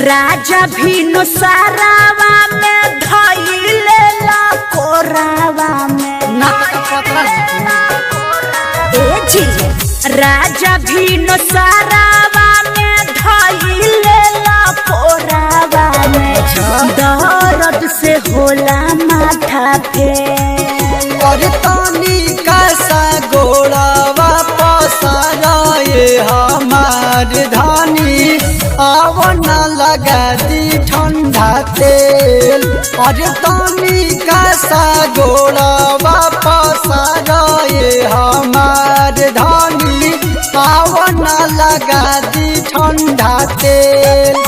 राजा भीनु सारावा में धइले ला कोरावा में ए जी राजा भीनु सारावा में धइले ला कोरावा में दर्द से होला माथा फेल और तानी कैसा गोड़ावा पसाराए हमार धानी आवना लगा दी ठंडा तेल और तानी कैसा गोड़ावा पसाराए हमार धानी आवना लगा दी ठंडा तेल।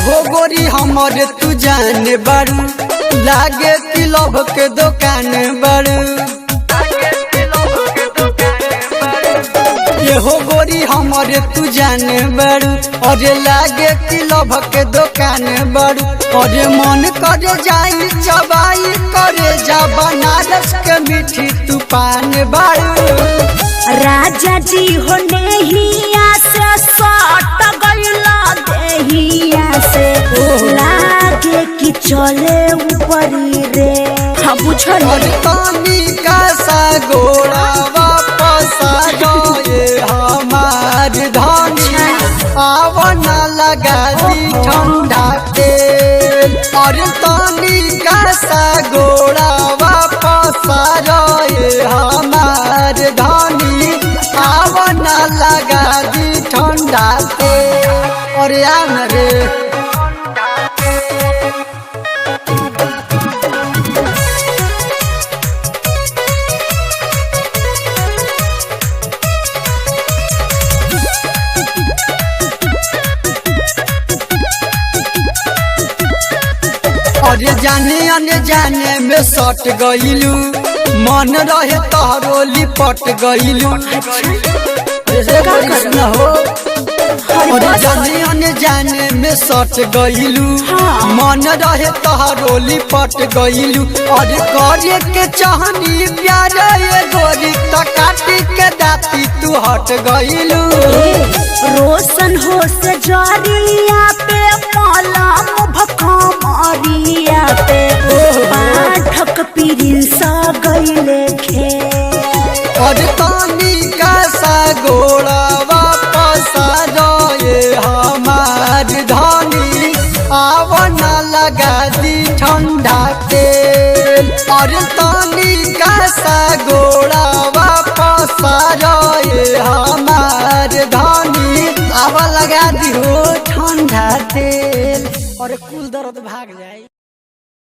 हो गोरी हमारे तू जाने बारू लागे कि लभ के दुकान बारू ये हो गोरी हमारे तू जाने बारू और लागे कि लभ के दुकान बारू और मन करे जाई चबाई करे जा बनारस के मीठी तू पान बारू राजा जी हो नेहिया से सट गइला देहिया से लागे कि चले ऊपरी रे हम बुझल तानी कैसा गोड़ा वापस आ जाए हमार धानी आवना लगा दी ठंडा तेल और तानी कैसा गोड़ा वापस आ जाए हमार धानी आवना लगा दी ठंडा तेल और यान रे अरे जाने अने जाने में सट गइलू मन रहे तोहरो लिपट गइलू हो अरे जाने अने जाने में सट गइलू मन रहे तोहरो लिपट गइलू अरे करे के चाहनी प्यार ये गोरी त काटी के दाती तू हट गइलू रोशन हो से जरिया पे मलम भखमरिया पे पाठक पिरिसा गइले खे और तानी कैसा गोड़ा वापस आ जाए हमार धानी आवना लगा दी ठंडा तेल और तानी कैसा गोड़ा वापस आ जाए हमार धानी आवा लगा दी हो ठंडा तेल और कुल दर्द भाग जाए।